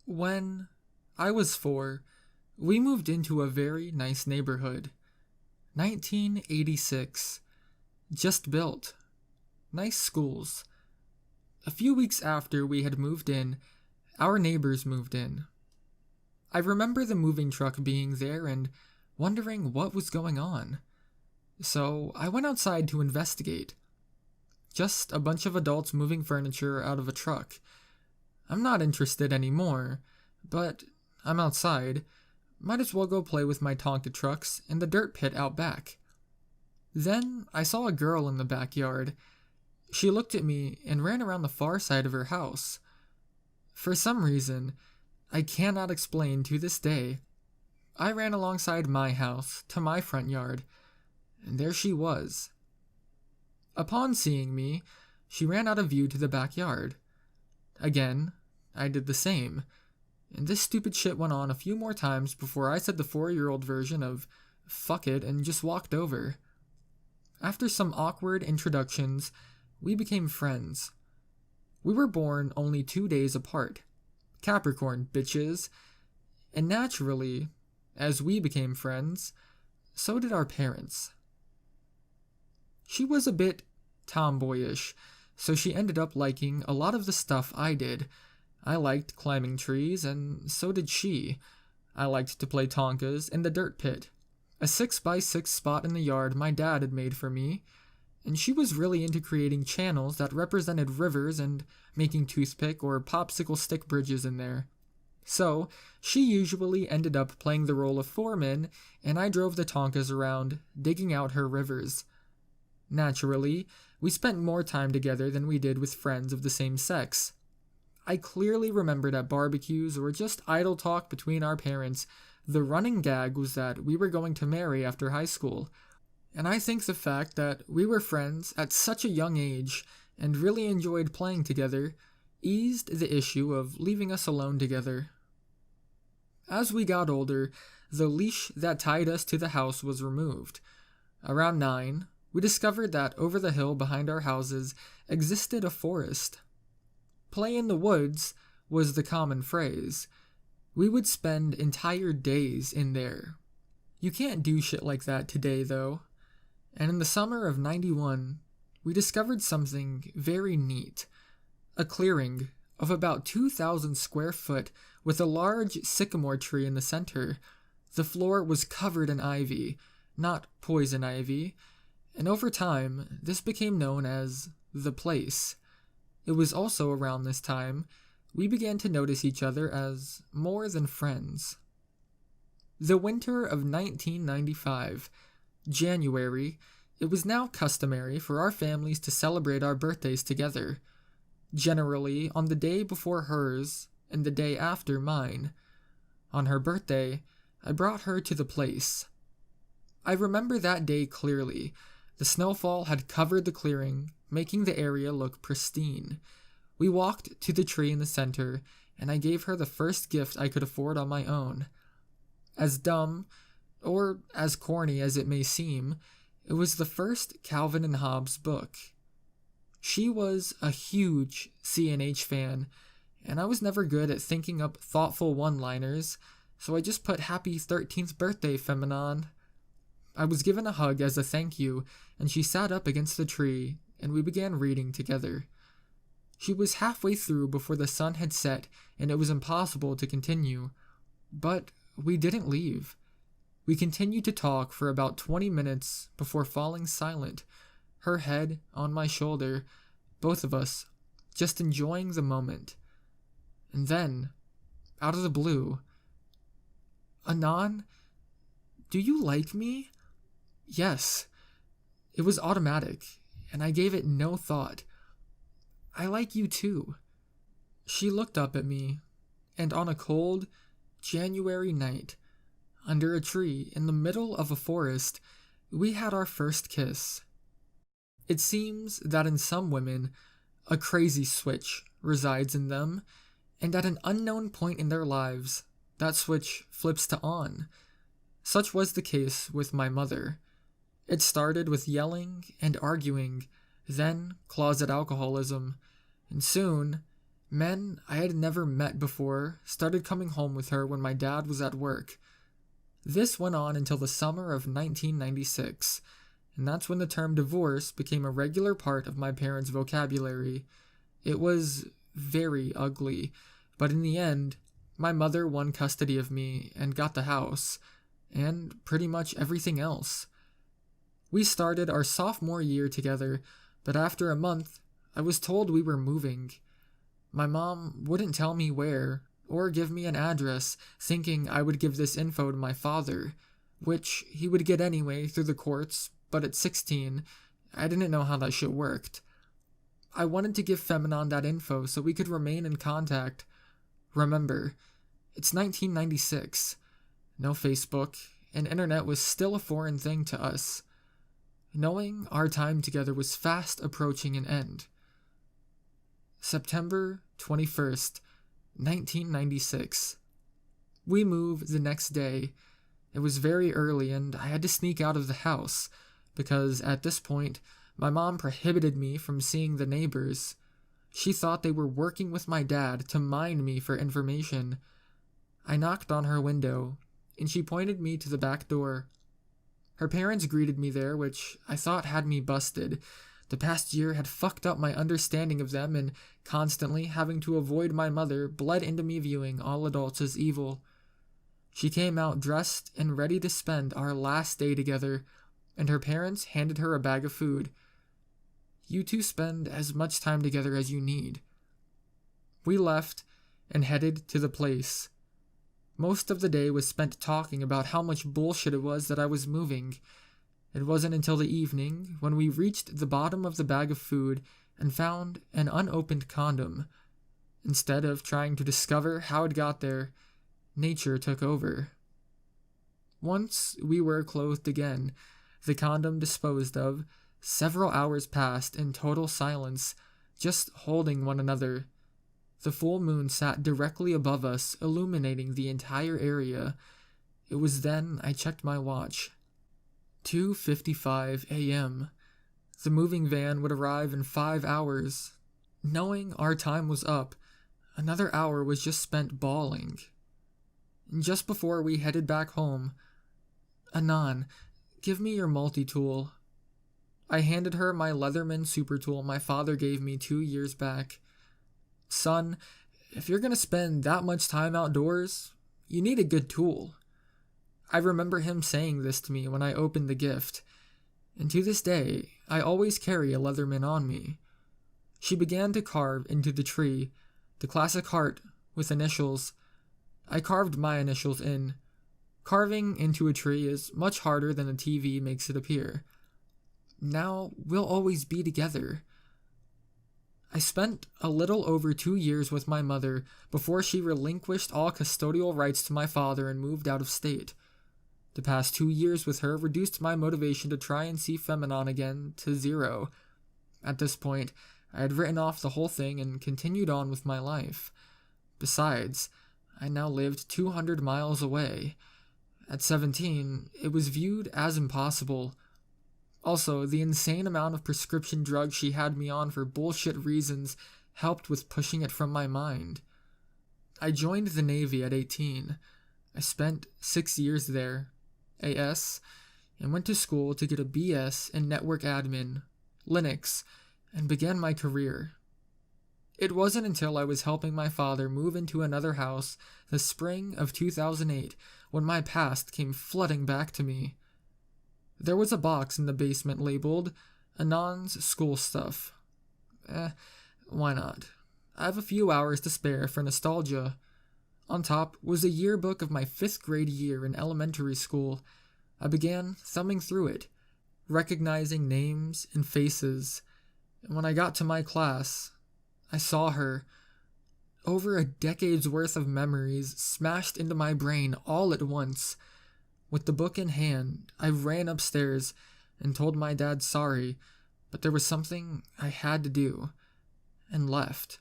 When I was 4, we moved into a very nice neighborhood. 1986. Just built. Nice schools. A few weeks after we had moved in, our neighbors moved in. I remember the moving truck being there and wondering what was going on. So I went outside to investigate. Just a bunch of adults moving furniture out of a truck. I'm not interested anymore, but I'm outside. Might as well go play with my Tonka trucks in the dirt pit out back. Then I saw a girl in the backyard. She looked at me and ran around the far side of her house. For some reason, I cannot explain to this day, I ran alongside my house to my front yard, and there she was. Upon seeing me, she ran out of view to the backyard. Again, I did the same, and this stupid shit went on a few more times before I said the 4-year-old version of fuck it and just walked over. After some awkward introductions, we became friends. We were born only 2 days apart. Capricorn, bitches. And naturally, as we became friends, so did our parents. She was a bit tomboyish, so she ended up liking a lot of the stuff I did. I liked climbing trees, and so did she. I liked to play Tonkas in the dirt pit, a 6x6 spot in the yard my dad had made for me, and she was really into creating channels that represented rivers and making toothpick or popsicle stick bridges in there. So, she usually ended up playing the role of foreman, and I drove the Tonkas around, digging out her rivers. Naturally, we spent more time together than we did with friends of the same sex. I clearly remembered at barbecues or just idle talk between our parents, the running gag was that we were going to marry after high school, and I think the fact that we were friends at such a young age and really enjoyed playing together eased the issue of leaving us alone together. As we got older, the leash that tied us to the house was removed. Around 9, we discovered that over the hill behind our houses existed a forest. Play in the woods was the common phrase. We would spend entire days in there. You can't do shit like that today, though. And in the summer of 91, we discovered something very neat. A clearing of about 2,000 square foot with a large sycamore tree in the center. The floor was covered in ivy, not poison ivy, and over time, this became known as the place. It was also around this time we began to notice each other as more than friends. The winter of 1995, January, it was now customary for our families to celebrate our birthdays together, generally on the day before hers and the day after mine. On her birthday, I brought her to the place. I remember that day clearly. The snowfall had covered the clearing, making the area look pristine. We walked to the tree in the center, and I gave her the first gift I could afford on my own. As dumb, or as corny as it may seem, it was the first Calvin and Hobbes book. She was a huge C&H fan, and I was never good at thinking up thoughtful one-liners, so I just put Happy 13th Birthday, Femanon. I was given a hug as a thank you, and she sat up against the tree, and we began reading together. She was halfway through before the sun had set, and it was impossible to continue. But we didn't leave. We continued to talk for about 20 minutes before falling silent, her head on my shoulder, both of us just enjoying the moment. And then, out of the blue, "Anon, do you like me?" Yes. It was automatic, and I gave it no thought. "I like you too." She looked up at me, and on a cold, January night, under a tree in the middle of a forest, we had our first kiss. It seems that in some women, a crazy switch resides in them, and at an unknown point in their lives, that switch flips to on. Such was the case with my mother. It started with yelling and arguing, then closet alcoholism, and soon, Men I had never met before started coming home with her when my dad was at work. This went on until the summer of 1996, and that's when the term divorce became a regular part of my parents' vocabulary. It was very ugly, but in the end, my mother won custody of me and got the house, and pretty much everything else. We started our sophomore year together, but after a month, I was told we were moving. My mom wouldn't tell me where, or give me an address, thinking I would give this info to my father, which he would get anyway through the courts, but at 16, I didn't know how that shit worked. I wanted to give Femanon that info so we could remain in contact. Remember, it's 1996. No Facebook, and internet was still a foreign thing to us. Knowing our time together was fast approaching an end. September 21st, 1996. We moved the next day. It was very early and I had to sneak out of the house because at this point, my mom prohibited me from seeing the neighbors. She thought they were working with my dad to mine me for information. I knocked on her window and she pointed me to the back door. Her parents greeted me there, which I thought had me busted. The past year had fucked up my understanding of them, and constantly having to avoid my mother bled into me viewing all adults as evil. She came out dressed and ready to spend our last day together, and her parents handed her a bag of food. You two spend as much time together as you need. We left and headed to the place. Most of the day was spent talking about how much bullshit it was that I was moving. It wasn't until the evening when we reached the bottom of the bag of food and found an unopened condom. Instead of trying to discover how it got there, nature took over. Once we were clothed again, the condom disposed of, several hours passed in total silence, just holding one another. The full moon sat directly above us, illuminating the entire area. It was then I checked my watch. 2:55 a.m. The moving van would arrive in 5 hours. Knowing our time was up, another hour was just spent bawling. Just before we headed back home, Anon, give me your multi-tool. I handed her my Leatherman super tool my father gave me 2 years back. Son, if you're gonna spend that much time outdoors, you need a good tool. I remember him saying this to me when I opened the gift, and to this day, I always carry a Leatherman on me. She began to carve into the tree, the classic heart with initials. I carved my initials in. Carving into a tree is much harder than the TV makes it appear. Now, we'll always be together. I spent a little over 2 years with my mother before she relinquished all custodial rights to my father and moved out of state. The past 2 years with her reduced my motivation to try and see Femanon again to 0. At this point, I had written off the whole thing and continued on with my life. Besides, I now lived 200 miles away. At 17, it was viewed as impossible. Also, the insane amount of prescription drugs she had me on for bullshit reasons helped with pushing it from my mind. I joined the Navy at 18. I spent 6 years there, AS, and went to school to get a BS in network admin, Linux, and began my career. It wasn't until I was helping my father move into another house the spring of 2008 when my past came flooding back to me. There was a box in the basement labeled Anon's School Stuff. Why not? I have a few hours to spare for nostalgia. On top was a yearbook of my 5th grade year in elementary school. I began thumbing through it, recognizing names and faces, and when I got to my class, I saw her. Over a decade's worth of memories smashed into my brain all at once. With the book in hand, I ran upstairs and told my dad sorry, but there was something I had to do, and left.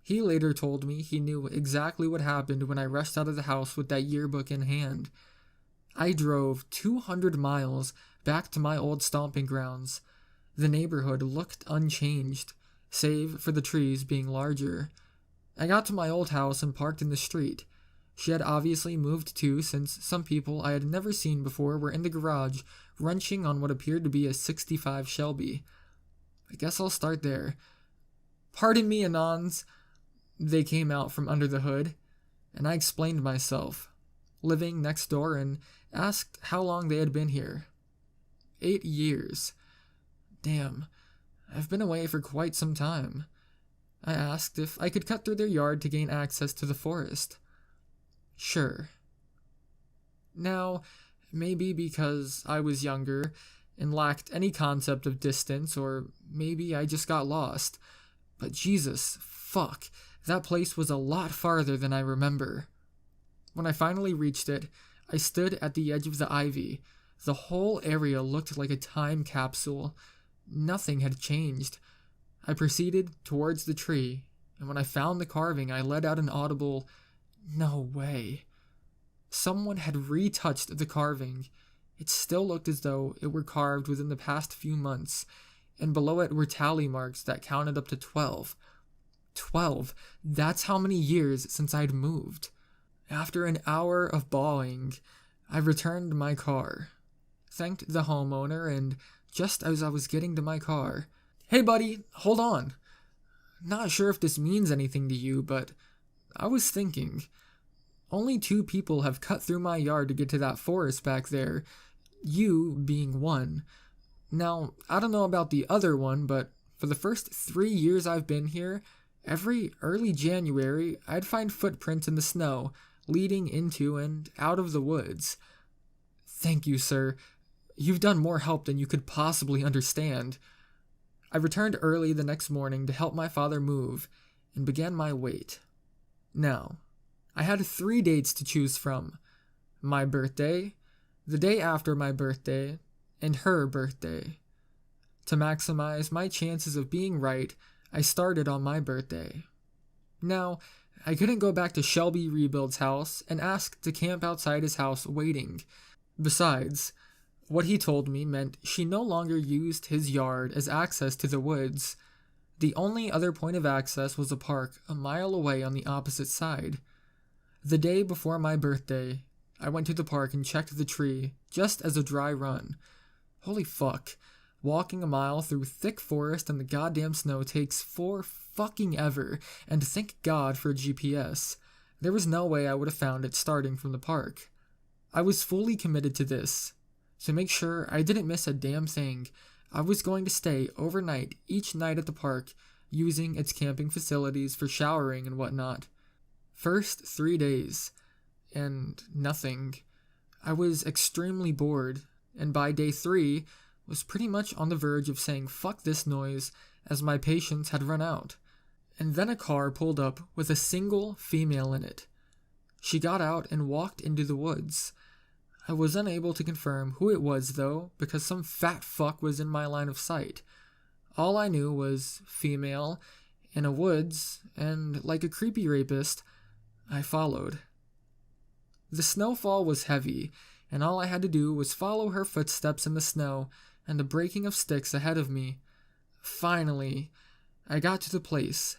He later told me he knew exactly what happened when I rushed out of the house with that yearbook in hand. I drove 200 miles back to my old stomping grounds. The neighborhood looked unchanged, save for the trees being larger. I got to my old house and parked in the street. She had obviously moved too, since some people I had never seen before were in the garage, wrenching on what appeared to be a 65 Shelby. I guess I'll start there. "Pardon me, Anons." They came out from under the hood, and I explained myself, living next door, and asked how long they had been here. 8 years. Damn, I've been away for quite some time. I asked if I could cut through their yard to gain access to the forest. Sure. Now, maybe because I was younger and lacked any concept of distance, or maybe I just got lost, but Jesus, fuck, that place was a lot farther than I remember. When I finally reached it, I stood at the edge of the ivy. The whole area looked like a time capsule. Nothing had changed. I proceeded towards the tree, and when I found the carving, I let out an audible, "No way." Someone had retouched the carving. It still looked as though it were carved within the past few months, and below it were tally marks that counted up to 12. 12! That's how many years since I'd moved. After an hour of bawling, I returned my car, thanked the homeowner, and just as I was getting to my car, "Hey buddy, hold on. Not sure if this means anything to you, but I was thinking, only 2 people have cut through my yard to get to that forest back there, you being one. Now, I don't know about the other one, but for the first 3 years I've been here, every early January, I'd find footprints in the snow leading into and out of the woods. Thank you, sir. You've done more help than you could possibly understand." I returned early the next morning to help my father move and began my wait. Now, I had 3 dates to choose from: my birthday, the day after my birthday, and her birthday. To maximize my chances of being right, I started on my birthday. Now, I couldn't go back to Shelby Rebuild's house and ask to camp outside his house waiting. Besides, what he told me meant she no longer used his yard as access to the woods. The only other point of access was a park a mile away on the opposite side. The day before my birthday, I went to the park and checked the tree, just as a dry run. Holy fuck, walking a mile through thick forest and the goddamn snow takes 4 fucking ever, and thank God for GPS. There was no way I would have found it starting from the park. I was fully committed to this. To make sure I didn't miss a damn thing, I was going to stay overnight each night at the park, using its camping facilities for showering and whatnot. First 3 days, and nothing. I was extremely bored, and by day 3, was pretty much on the verge of saying fuck this noise, as my patience had run out. And then a car pulled up with a single female in it. She got out and walked into the woods. I was unable to confirm who it was, though, because some fat fuck was in my line of sight. All I knew was female, in a woods, and like a creepy rapist, I followed. The snowfall was heavy, and all I had to do was follow her footsteps in the snow and the breaking of sticks ahead of me. Finally, I got to the place.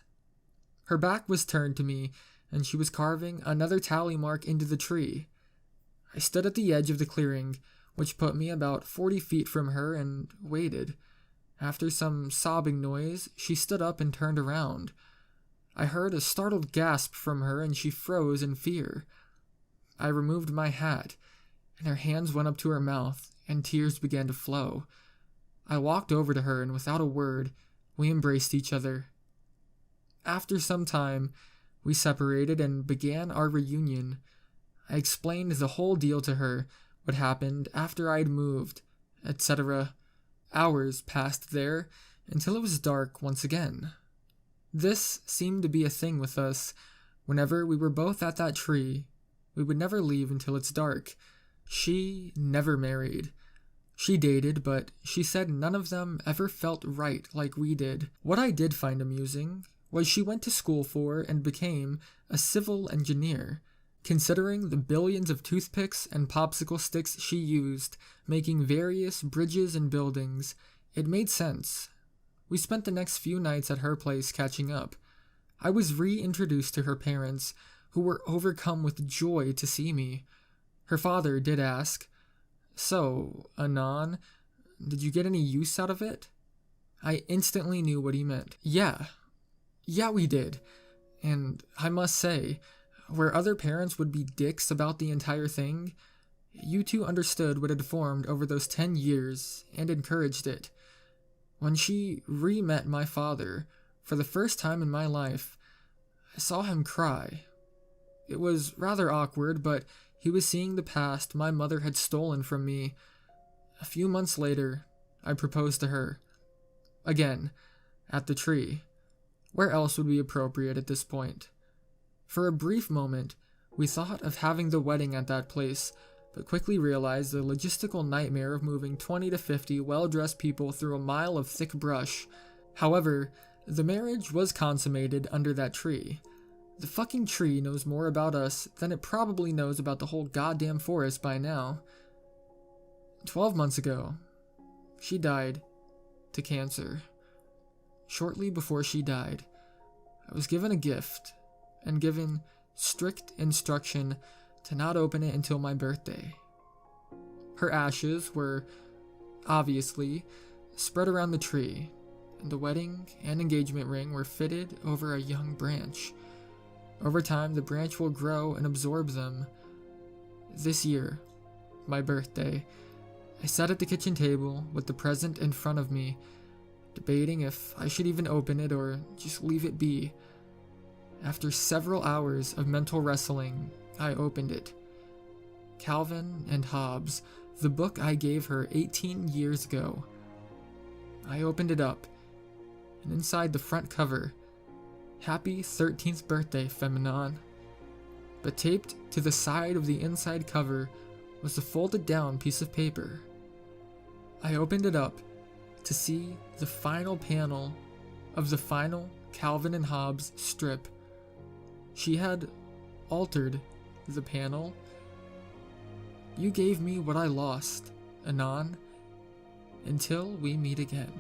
Her back was turned to me, and she was carving another tally mark into the tree. I stood at the edge of the clearing, which put me about 40 feet from her, and waited. After some sobbing noise, she stood up and turned around. I heard a startled gasp from her, and she froze in fear. I removed my hat, and her hands went up to her mouth, and tears began to flow. I walked over to her, and without a word, we embraced each other. After some time, we separated and began our reunion. I explained the whole deal to her, what happened after I'd moved, etc. Hours passed there, until it was dark once again. This seemed to be a thing with us. Whenever we were both at that tree, we would never leave until it's dark. She never married. She dated, but she said none of them ever felt right like we did. What I did find amusing was she went to school for and became a civil engineer. Considering the billions of toothpicks and popsicle sticks she used, making various bridges and buildings, it made sense. We spent the next few nights at her place catching up. I was reintroduced to her parents, who were overcome with joy to see me. Her father did ask, "So, Anon, did you get any use out of it?" I instantly knew what he meant. Yeah, we did. And I must say, where other parents would be dicks about the entire thing, you two understood what had formed over those 10 years and encouraged it. When she re-met my father, for the first time in my life, I saw him cry. It was rather awkward, but he was seeing the past my mother had stolen from me. A few months later, I proposed to her. Again, at the tree. Where else would be appropriate at this point? For a brief moment, we thought of having the wedding at that place, but quickly realized the logistical nightmare of moving 20 to 50 well-dressed people through a mile of thick brush. However, the marriage was consummated under that tree. The fucking tree knows more about us than it probably knows about the whole goddamn forest by now. 12 months ago, she died to cancer. Shortly before she died, I was given a gift and given strict instruction to not open it until my birthday. Her ashes were, obviously, spread around the tree, and the wedding and engagement ring were fitted over a young branch. Over time, the branch will grow and absorb them. This year, my birthday, I sat at the kitchen table with the present in front of me, debating if I should even open it or just leave it be. After several hours of mental wrestling, I opened it. Calvin and Hobbes, the book I gave her 18 years ago. I opened it up, and inside the front cover, "Happy 13th birthday, Femanon." But taped to the side of the inside cover was a folded down piece of paper. I opened it up to see the final panel of the final Calvin and Hobbes strip. She had altered the panel. "You gave me what I lost, Anon. Until we meet again."